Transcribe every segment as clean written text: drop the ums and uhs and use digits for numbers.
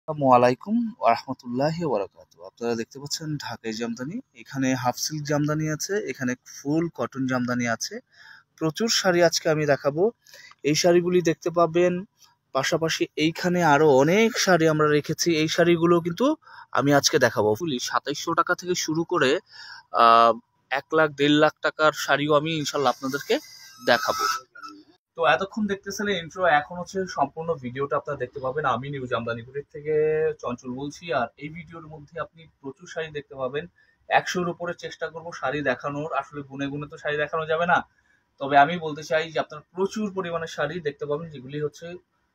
আসসালামু আলাইকুম ওয়া রাহমাতুল্লাহি ওয়া বারাকাতুহু। আপনারা দেখতে পাচ্ছেন ঢাকাই জামদানি। এখানে হাফ সিল্ক জামদানি আছে, এখানে ফুল কটন জামদানি আছে। প্রচুর শাড়ি আজকে আমি দেখাবো। এই শাড়িগুলি দেখতে পাবেন। পাশাপাশি এইখানে আরো অনেক শাড়ি আমরা রেখেছি। এই শাড়িগুলো কিন্তু আমি আজকে দেখাবো। ফুলি ২৭০০ টাকা থেকে শুরু করে ১ লাখ ১.৫ লাখ টাকার শাড়িও আমি ইনশাল্লাহ আপনাদেরকে দেখাবো। তো এতক্ষণ দেখতেছিলেন ইন্ট্রো, এখন হচ্ছে সম্পূর্ণ ভিডিওটা আপনারা দেখতে পাবেন। আমি নিউ জামদানিপুরের থেকে চঞ্চল বলছি। আর এই ভিডিওর মধ্যে আপনি প্রচুর শাড়ি দেখতে পাবেন। ১০০-র উপরে চেষ্টা করব শাড়ি দেখানোর। আসলে গুনে গুনে তো শাড়ি দেখানো যাবে না, তবে আমি বলতে চাই যে আপনার প্রচুর পরিমাণে শাড়ি দেখতে পাবেন, যেগুলি হচ্ছে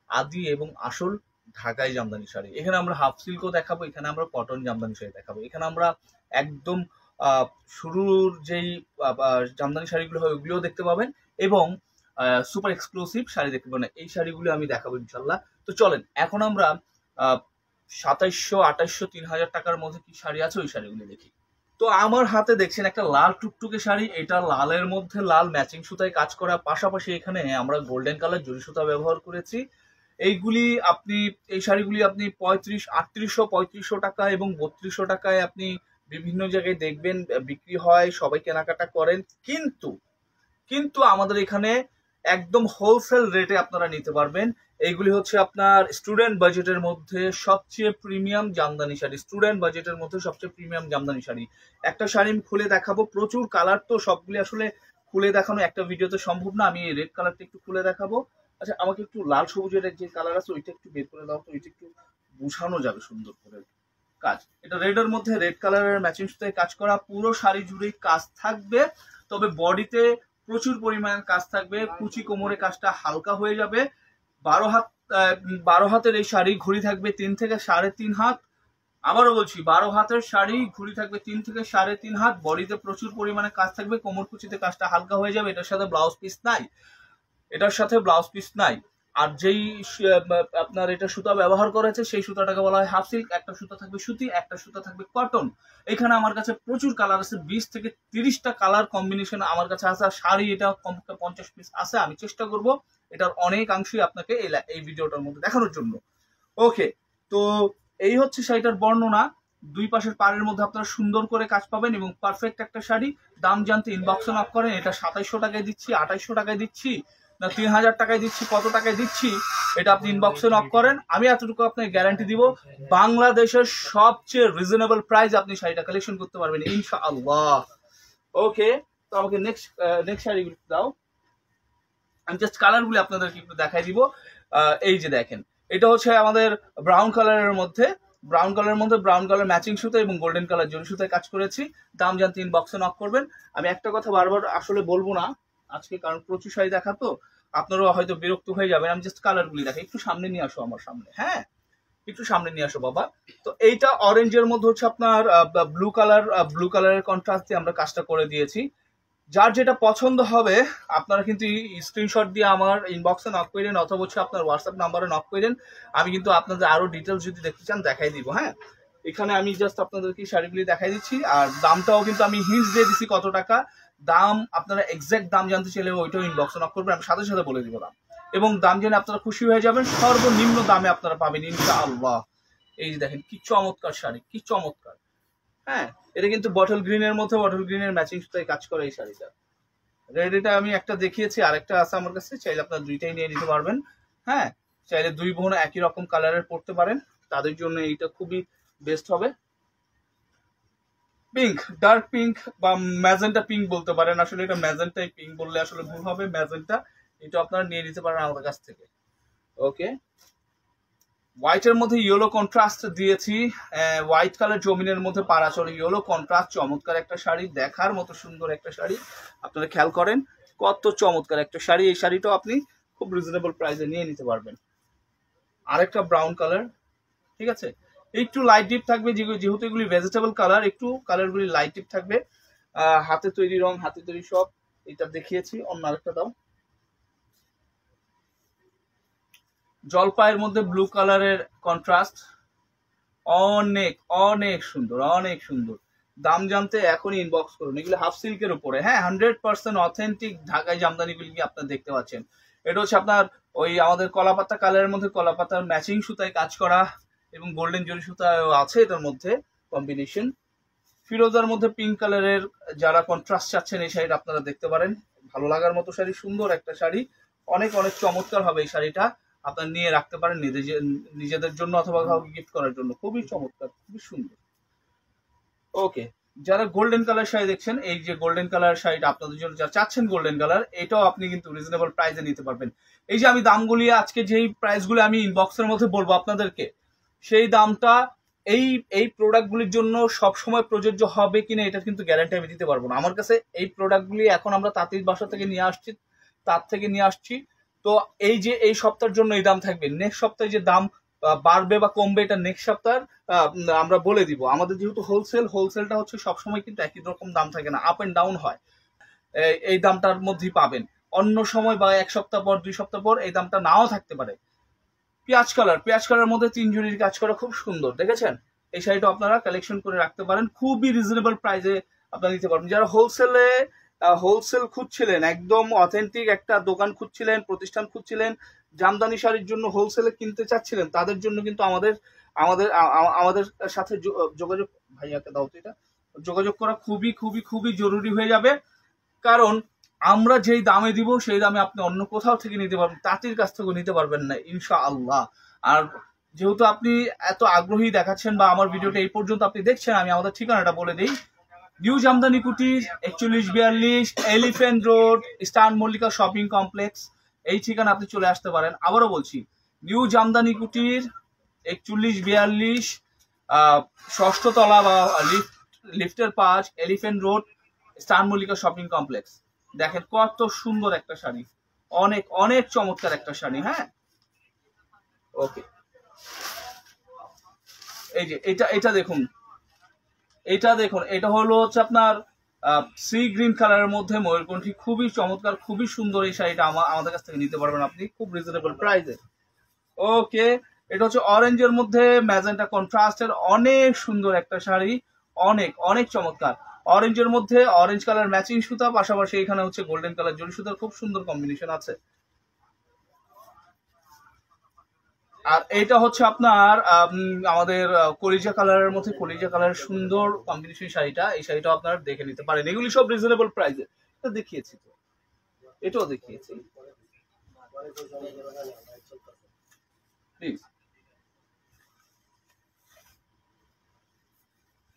আদি এবং আসল ঢাকাই জামদানি শাড়ি। এখানে আমরা হাফ সিল্কও দেখাবো, এখানে আমরা কটন জামদানি শাড়ি দেখাবো, এখানে আমরা একদম শুরুর যেই জামদানি শাড়িগুলো হয় ওগুলোও দেখতে পাবেন, এবং সুপার এক্সক্লুসিভ শাড়ি দেখতে পাবেন। এই শাড়িগুলো আমি দেখাবো ইনশাল্লাহ। তো চলেন এখন আমরা ২৭০০, ২৮০০, ৩০০০ টাকার মধ্যে কি শাড়ি আছে ওই শাড়িগুলো দেখি। তো আমার হাতে দেখছেন একটা লাল টুকটুকে শাড়ি। এটা লালের মধ্যে লাল ম্যাচিং সুতায় কাজ করা, পাশাপাশি এখানে আমরা গোল্ডেন কালার জরি সুতা ব্যবহার করেছি। এইগুলি আপনি এই শাড়িগুলি আপনি ৩৮০০ টাকা এবং ৩২০০ টাকায় আপনি বিভিন্ন জায়গায় দেখবেন বিক্রি হয়, সবাই কেনাকাটা করেন। কিন্তু কিন্তু আমাদের এখানে একদম হোলসেল রেটে আপনারা নিতে পারবেন। এইগুলি হচ্ছে আপনার স্টুডেন্ট বাজেটের মধ্যে সবচেয়ে প্রিমিয়াম জামদানি শাড়ি। স্টুডেন্ট বাজেটের মধ্যে সবচেয়ে প্রিমিয়াম জামদানি শাড়ি। একটা শাড়ি আমি খুলে দেখাবো, প্রচুর কালার, তো সবগুলি আসলে খুলে দেখানো একটা ভিডিওতে সম্ভব না। আমি এই রেড কালারটা একটু খুলে দেখাবো। আচ্ছা, আমাকে একটু লাল সবুজের যে কালার আছে ওইটা একটু বের করে দাও, তো ওইটা একটু বোঝানো যাবে সুন্দর করে কাজ। এটা রেডের মধ্যে রেড কালারের ম্যাচিং সুতায় কাজ করা, পুরো শাড়ি জুড়েই কাজ থাকবে, তবে বডিতে প্রচুর পরিমাণে কাজ থাকবে। কুচি কোমরে কাজটা হালকা হয়ে যাবে। ১২ হাতের এই শাড়ি, ঘুড়ি থাকবে ৩ থেকে ৩.৫ হাত। আবারও বলছি, ১২ হাতের শাড়ি, ঘুড়ি থাকবে ৩ থেকে ৩.৫ হাত। বডিতে প্রচুর পরিমাণে কাজ থাকবে, কোমর কুচিতে কাজটা হালকা হয়ে যাবে। এটার সাথে ব্লাউজ পিস নাই, এটার সাথে ব্লাউজ পিস নাই। আর যেই আপনার এটা সুতা ব্যবহার করেছে সেই সুতাটাকে বলা হয় হাফ সিল্ক। একটা সুতা থাকবে সুতি, একটা সুতা থাকবে কটন। এখানে আমার কাছে প্রচুর কালার আছে, ২০ থেকে ৩০টা কালার কম্বিনেশন আমার কাছে আছে। আর শাড়ি এটা কমপক্ষে ৫০ পিস আছে। আমি চেষ্টা করব এটার অনেকাংশই আপনাকে এই ভিডিওটার মধ্যে দেখানোর জন্য। ওকে, তো এই হচ্ছে শাড়িটার বর্ণনা। দুই পাশের পাড়ের মধ্যে আপনারা সুন্দর করে কাজ পাবেন এবং পারফেক্ট একটা শাড়ি। দাম জানতে ইনবক্সে নক করেন। এটা ২৭০০ টাকায় দিচ্ছি, ২৮০০ টাকায় দিচ্ছি, না ৩০০০ টাকায় দিচ্ছি, কত টাকায় দিচ্ছি এটা আপনি ইনবক্সে নক করেন। আমি এতটুকু আপনাকে গ্যারান্টি দিব, বাংলাদেশের সবচেয়ে রিজনেবল প্রাইস আপনি শাড়িটা কালেকশন করতে পারবেন ইনশাআল্লাহ। ওকে, তো আমাকে নেক্সট শাড়িগুলো দাও। আমি জাস্ট কালারগুলি আপনাদেরকে একটু দেখাই দিব। এই যে দেখেন, এটা হচ্ছে আমাদের ব্রাউন কালারের মধ্যে, ব্রাউন কালার ম্যাচিং সুতা এবং গোল্ডেন কালার জরি সুতায় কাজ করেছি। দাম জানতে ইনবক্সে নক করবেন। আমি একটা কথা বারবার আসলে বলবো না আজকে, কারণ প্রচুর শাড়ি দেখা তো আপনারাও হয়তো বিরক্ত হয়ে যাবেন। আমি জাস্ট কালারগুলি দেখাই। একটু সামনে নিয়ে আসো আমার সামনে, হ্যাঁ একটু সামনে নিয়ে আসো বাবা। তো এইটা অরেঞ্জের মধ্যে হচ্ছে আপনার ব্লু কালারের কন্ট্রাস্ট দিয়ে আমরা কাজটা করে দিয়েছি। যার যেটা পছন্দ হবে আপনারা কিন্তু স্ক্রিনশট দিয়ে আমার ইনবক্সে নক করেন, অথবা হচ্ছে আপনার হোয়াটসঅ্যাপ নাম্বারে নক করেন। আমি কিন্তু আপনাদের আরো ডিটেলস যদি দেখতে চান দেখাই দিব। হ্যাঁ, এখানে আমি জাস্ট আপনাদেরকে শাড়িগুলি দেখাই দিচ্ছি, আর দামটাও কিন্তু আমি হিন্স দিয়ে দিচ্ছি কত টাকা দাম। আপনারা এক্সাক্ট দাম জানতে চাইলে ওইটাও ইনবক্সে নক করবেন, আমি সাথে সাথে বলে দিব দাম, এবং দাম জেনে আপনারা খুশি হয়ে যাবেন। সর্বনিম্ন দামে আপনারা পাবেন ইনশাআল্লাহ। এই যে দেখেন কি চমৎকার শাড়ি, কি চমৎকার। হ্যাঁ, এটা কিন্তু বটল গ্রিনের মধ্যে বটল গ্রিনের ম্যাচিং সুতায় কাজ করে এই শাড়িটা। রেড এটা আমি একটা দেখিয়েছি, আরেকটা আছে আমার কাছে, চাইলে আপনারা দুইটাই নিয়ে নিতে পারবেন। হ্যাঁ, চাইলে দুই বোন একই রকম কালারের পড়তে পারেন, তাদের জন্য এইটা খুবই বেস্ট হবে। পিঙ্ক, ডার্ক পিঙ্ক বা ম্যাজেন্টা পিঙ্ক বলতে পারেন, আসলে এটা ম্যাজেন্টাই পিঙ্ক বললে আসলে ভুল হবে, ম্যাজেন্টা। এটা আপনারা নিয়ে নিতে পারেন আমাদের কাছ থেকে। ওকে, হোয়াইটের মধ্যে ইয়েলো কন্ট্রাস্ট দিয়েছি, হোয়াইট কালার জমিনের মধ্যে পাড়া চলে ইয়েলো কন্ট্রাস্ট। চমৎকার একটা শাড়ি, দেখার মতো সুন্দর একটা শাড়ি। আপনারা খেয়াল করেন কত চমৎকার একটা শাড়ি। এই শাড়িটাও আপনি খুব রিজনেবল প্রাইসে নিয়ে নিতে পারবেন। আরেকটা ব্রাউন কালার, ঠিক আছে, একটু লাইট ডিপ থাকবে, যেহেতু এগুলি ভেজিটেবল কালার, একটু কালারগুলি লাইট ডিপ থাকবে। হাতে তৈরি রং, হাতে তৈরি সব। এটা দেখিয়েছি, অন্য আরেকটা দাও। জলপাইয়ের মধ্যে ব্লু কালারের কন্ট্রাস্ট, অনেক অনেক সুন্দর, অনেক সুন্দর। দাম জানতে এখনই ইনবক্স করুন। এগুলো হাফ সিল্কের উপরে, হ্যাঁ 100% অথেন্টিক ঢাকাই জামদানিগুলি কি আপনারা দেখতে পাচ্ছেন। এটা হচ্ছে আপনার ওই আমাদের কলাপাতা কালারের মধ্যে কলাপাতার ম্যাচিং সুতায় কাজ করা। এবং গোল্ডেন জরি সুতা আছে এটার মধ্যে কম্বিনেশন। ফিরোজার মধ্যে পিঙ্ক কালারের যারা কন্ট্রাস্ট চাচ্ছেন এই শাড়িটা আপনারা দেখতে পারেন, ভালো লাগার মতো শাড়ি, সুন্দর একটা শাড়ি, অনেক অনেক চমৎকার হবে এই শাড়িটা, আপনারা নিয়ে রাখতে পারেন নিজেদের জন্য অথবা কাউকে গিফট করার জন্য, খুবই চমৎকার, খুবই সুন্দর। ওকে, যারা গোল্ডেন কালার শাড়ি দেখছেন, এই যে গোল্ডেন কালার শাড়িটা আপনাদের জন্য যারা চাচ্ছেন গোল্ডেন কালার, এটাও আপনি কিন্তু রিজনেবল প্রাইসে নিতে পারবেন। এই যে আমি দামগুলি আজকে যেই প্রাইসগুলো আমি ইনবক্সের মধ্যে বলবো আপনাদেরকে, সেই দামটা এই এই প্রোডাক্টগুলির জন্য সব সময় প্রযোজ্য হবে কিনা এটা কিন্তু গ্যারান্টি আমি দিতে পারবো না। আমার কাছে এই প্রোডাক্টগুলি এখন আমরা তাঁতির বাসা থেকে নিয়ে আসছি, তার থেকে নিয়ে আসছি, তো এই যে এই সপ্তাহের জন্য এই দাম থাকবে, নেক্সট সপ্তাহে যে দাম বাড়বে বা কমবে এটা নেক্সট সপ্তাহ আমরা বলে দিব। আমাদের যেহেতু হোলসেলটা হচ্ছে সবসময় কিন্তু একই রকম দাম থাকে না, আপ এন্ড ডাউন হয়, এই দামটার মধ্যেই পাবেন। অন্য সময় বা এক সপ্তাহ পর 2 সপ্তাহ পর এই দামটা নাও থাকতে পারে। পেঁয়াজ কালার মধ্যে 3 জরির কাজ করা, খুব সুন্দর, দেখেছেন? এই শাড়িটা আপনারা কালেকশন করে রাখতে পারেন, খুবই রিজনেবল প্রাইসে আপনারা নিতে পারবেন। যারা হোলসেল খুঁজছিলেন, একদম অথেন্টিক একটা দোকান খুঁজছিলেন, প্রতিষ্ঠান খুঁজছিলেন, জামদানি শাড়ির জন্য হোলসেলে কিনতে চাচ্ছিলেন, তাদের জন্য কিন্তু আমাদের আমাদের আমাদের সাথে যোগাযোগ, ভাইয়াকে দাও তো এটা, যোগাযোগ করা খুবই খুবই খুবই জরুরি হয়ে যাবে। কারণ আমরা যেই দামে দিব সেই দামে আপনি অন্য কোথাও থেকে নিতে পারবেন, তাঁতির কাছ থেকেও নিতে পারবেন না ইনশাআল্লাহ। আর যেহেতু আপনি এত আগ্রহী দেখাচ্ছেন বা আমার ভিডিওটা এই পর্যন্ত আপনি দেখছেন, আমি আমাদের ঠিকানাটা বলে দিই। নিউ জামদানি কুটির 4142 elephant road, eastern Mallika shopping complex, এই ঠিকানা আপনি চলে আসতে পারেন। আবারও বলছি, নিউ জামদানি কুটির 4142 ষষ্ঠ তলা বা লিফটের 5, elephant road, eastern Mallika shopping complex. দেখেন কত সুন্দর একটা শাড়ি, অনেক অনেক চমৎকার একটা শাড়ি। হ্যাঁ, ওকে, এই যে এটা দেখুন, এটা হলো হচ্ছে আপনার সি গ্রিন কালারের মধ্যে ময়ূরকণ্ঠী, খুবই চমৎকার, খুবই সুন্দর। এই শাড়িটা আমাদের কাছ থেকে নিতে পারবেন আপনি খুব রিজনেবল প্রাইসে। ওকে, এটা হচ্ছে অরেঞ্জের মধ্যে ম্যাজেন্টা কন্ট্রাস্টের, অনেক সুন্দর একটা শাড়ি, অনেক অনেক চমৎকার। অরেঞ্জের মধ্যে অরেঞ্জ কালার ম্যাচিং সুতা, পাশাপাশি এখানে হচ্ছে গোল্ডেন কালার জরি সুতার খুব সুন্দর কম্বিনেশন আছে। আর এটা হচ্ছে আপনার আমাদের কলিজা কালারের মধ্যে, কলিজা কালারের সুন্দর কম্বিনেশন শাড়িটা, এই শাড়িটাও আপনারা দেখে নিতে পারেন। এগুলি সব রিজনেবল প্রাইসে, এটা দেখিয়েছি তো, এটাও দেখিয়েছি, প্লিজ।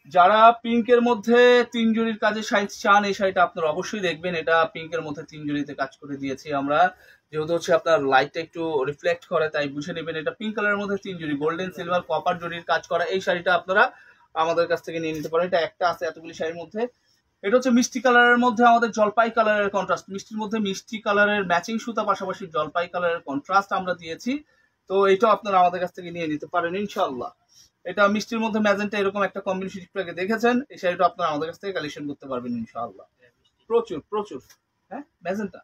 যারা পিঙ্কের মধ্যে 3 জরির কাজে শাড়ি চান, এই শাড়িটা আপনারা অবশ্যই দেখবেন। এটা পিঙ্কের মধ্যে 3 জরিতে কাজ করে দিয়েছি আমরা, যেহেতু হচ্ছে আপনার লাইটটা একটু রিফ্লেক্ট করে, তাই বুঝে নেবেন। এটা পিঙ্ক কালারের মধ্যে 3 জরি গোল্ডেন সিলভার কপার জরির কাজ করা, এই শাড়িটা আপনারা আমাদের কাছ থেকে নিয়ে নিতে পারেন। এটা একটা আছে এতগুলি শাড়ির মধ্যে। এটা হচ্ছে মিষ্টি কালারের মধ্যে আমাদের জলপাই কালারের কন্ট্রাস্ট, মিষ্টির মধ্যে মিষ্টি কালারের ম্যাচিং সুতা, পাশাপাশি জলপাই কালারের কন্ট্রাস্ট আমরা দিয়েছি। তো এটাও আপনারা আমাদের কাছ থেকে নিয়ে নিতে পারেন ইনশাআল্লাহ। এটা মিষ্টির মধ্যে ম্যাজেন্টা এরকম একটা কম্বিনেশন একটু আগে দেখেছেন, এই শাড়িটা আপনারা আমাদের কাছ থেকে কালেকশন করতে পারবেন ইনশাআল্লাহ। প্রচুর প্রচুর, হ্যাঁ, ম্যাজেন্টা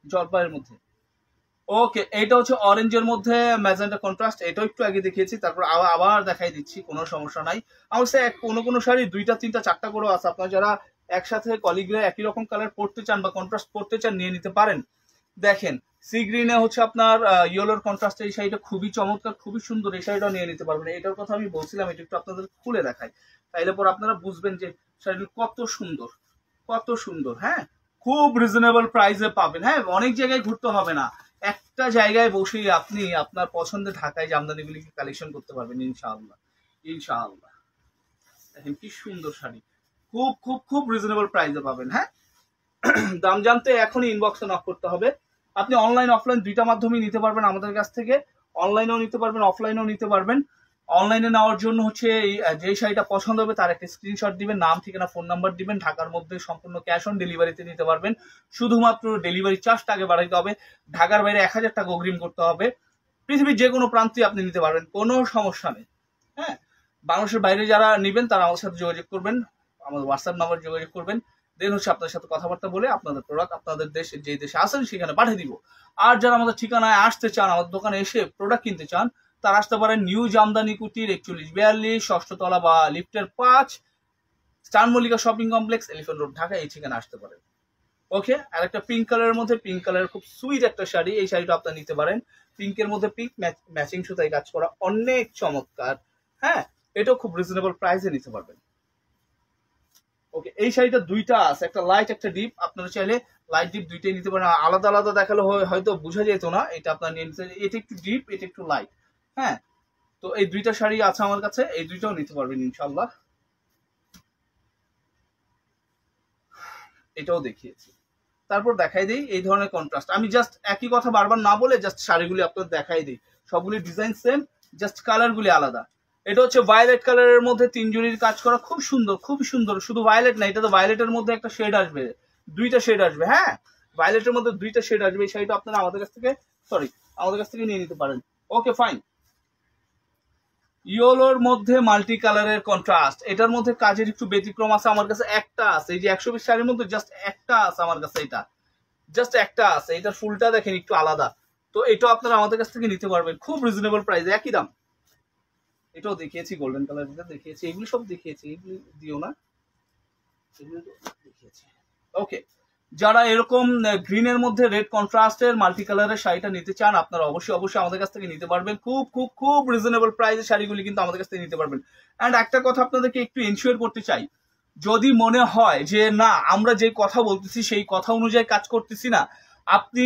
জলপাইয়ের মধ্যে। ওকে, এটা হচ্ছে অরেঞ্জের মধ্যে ম্যাজেন্টা কন্ট্রাস্ট, এটাও একটু আগে দেখিয়েছি, তারপর আবার দেখাই দিচ্ছি, কোনো সমস্যা নাই। আমার কাছে কোনো শাড়ি 2টা 3টা 4টা করেও আছে, আপনারা যারা একসাথে কলিগরা একই রকম কালার পড়তে চান বা কন্ট্রাস্ট পড়তে চান, নিয়ে নিতে পারেন। দেখেন সি গ্রিনে হচ্ছে আপনার ইয়েলোর কন্ট্রাস্টে এই শাড়িটা খুবই চমৎকার, খুবই সুন্দর, এই শাড়িটাও নিয়ে নিতে পারবেন। এটার কথা আমি বলছিলাম, এটা একটু আপনাদের খুলে দেখাই, তাইলে পর আপনারা বুঝবেন যে শাড়িটা কত সুন্দর, কত সুন্দর। হ্যাঁ, খুব রিজনেবল প্রাইসে পাবেন। হ্যাঁ, অনেক জায়গায় ঘুরতে হবে না, একটা জায়গায় বসেই আপনি আপনার পছন্দের ঢাকায় জামদানিগুলিকে কালেকশন করতে পারবেন ইনশাআল্লাহ, ইনশাআল্লাহ। দেখেন কি সুন্দর শাড়ি, খুব খুব খুব রিজনেবল প্রাইসে পাবেন। হ্যাঁ, দাম জানতে এখনই ইনবক্সে নক করতে হবে। আপনি অনলাইন অফলাইন 2টা মাধ্যমেই নিতে পারবেন আমাদের কাছ থেকে, অনলাইনেও নিতে পারবেন, অফলাইনেও নিতে পারবেন। অনলাইনে নেওয়ার জন্য হচ্ছে যে শাড়িটা পছন্দ হবে তার একটা স্ক্রিনশট দিবেন, নাম ঠিকানা ফোন নাম্বার দিবেন, ঢাকার মধ্যে সম্পূর্ণ ক্যাশ অন ডেলিভারিতে নিতে পারবেন। শুধুমাত্র ডেলিভারি চার্জটা আগে বাড়াইতে হবে, ঢাকার বাইরে 1000 টাকা অগ্রিম করতে হবে। পৃথিবীর যে কোনো প্রান্তে আপনি নিতে পারবেন, কোনো সমস্যা নেই। হ্যাঁ, বাংলাদেশের বাইরে যারা নেবেন তারা আমাদের সাথে যোগাযোগ করবেন, আমাদের হোয়াটসঅ্যাপ নাম্বার যোগাযোগ করবেন, দেন হচ্ছে আপনাদের সাথে কথাবার্তা বলে আপনাদের প্রোডাক্ট আপনাদের দেশে যে দেশে আসেন সেখানে পাঠিয়ে দিব। আর যারা আমাদের ঠিকানায় আসতে চান, আমাদের দোকানে এসে প্রোডাক্ট কিনতে চান, তারা আসতে পারেন নিউ জামদানি কুটির 4142 ষষ্ঠ তলা বা লিফটের 5, star Mallika shopping complex, elephant road, Dhaka, এই ঠিকানা আসতে পারেন। ওকে, আর একটা পিঙ্ক কালারের মধ্যে, পিঙ্ক কালারের খুব সুইট একটা শাড়ি, এই শাড়িটা আপনারা নিতে পারেন। পিঙ্কের মধ্যে পিঙ্ক ম্যাচিং সুতায় কাজ করা, অনেক চমৎকার, এটাও খুব রিজনেবল প্রাইসে নিতে পারবেন। ওকে, এই শাড়িটা দুইটা আছে, একটা লাইট একটা ডিপ। আপনারা চাইলে লাইট ডিপ দুইটাই নিতে পারেন, আলাদা আলাদা দেখালে হয়তো বোঝা যেত না। এটা আপনার নিয়ে নিতে, এটা একটু ডিপ এটা একটু লাইট। হ্যাঁ, তো এই দুইটা শাড়ি আছে আমার কাছে, এই দুইটাও নিতে পারবেন ইনশাল্লাহ। এটাও দেখিয়েছি। তারপর দেখাই দিই এই ধরনের কন্ট্রাস্ট। আমি জাস্ট একই কথা বারবার না বলে জাস্ট শাড়িগুলি আপনাদের দেখাই দিই। সবগুলি ডিজাইন সেম, জাস্ট কালারগুলি আলাদা। এটা হচ্ছে ভায়োলেট কালারের মধ্যে 3 জরির কাজ করা, খুব সুন্দর খুব সুন্দর। শুধু ভায়োলেট না, এটা তো ভায়োলেটের মধ্যে একটা শেড আসবে, দুইটা শেড আসবে। হ্যাঁ, ভায়োলেটের মধ্যে দুইটা শেড আসবে। এই শাড়িটা আপনারা আমাদের কাছ থেকে নিয়ে নিতে পারেন। Okay fine. ইয়েলোর মধ্যে মাল্টি কালারের কন্ট্রাস্ট, এটার মধ্যে কাজের একটু ব্যতিক্রম আছে। আমার কাছে একটা আছে, এই যে 120 শাড়ির মধ্যে জাস্ট একটা আছে আমার কাছে, এটা জাস্ট একটা আছে। এটার ফুলটা দেখেন একটু আলাদা। তো এটা আপনারা আমাদের কাছ থেকে নিতে পারবেন খুব রিজনেবল প্রাইসে, একই দাম। এটাও দেখিয়েছি, গোল্ডেন কালার যেটা দেখিয়েছি, এগুলি সব দেখিয়েছি, এগুলি দিও না, এগুলি দেখিয়েছি। ওকে, যারা এরকম গ্রিনের মধ্যে রেড কন্ট্রাস্টের মাল্টি কালারের শাড়িটা নিতে চান, আপনারা অবশ্যই আমাদের কাছ থেকে নিতে পারবেন খুব খুব খুব রিজনেবল প্রাইসে। শাড়িগুলি কিন্তু আমাদের কাছ থেকে নিতে পারবেন। অ্যান্ড একটা কথা আপনাদেরকে একটু এনশিওর করতে চাই, যদি মনে হয় যে না আমরা যে কথা বলতেছি সেই কথা অনুযায়ী কাজ করতেছি না, আপনি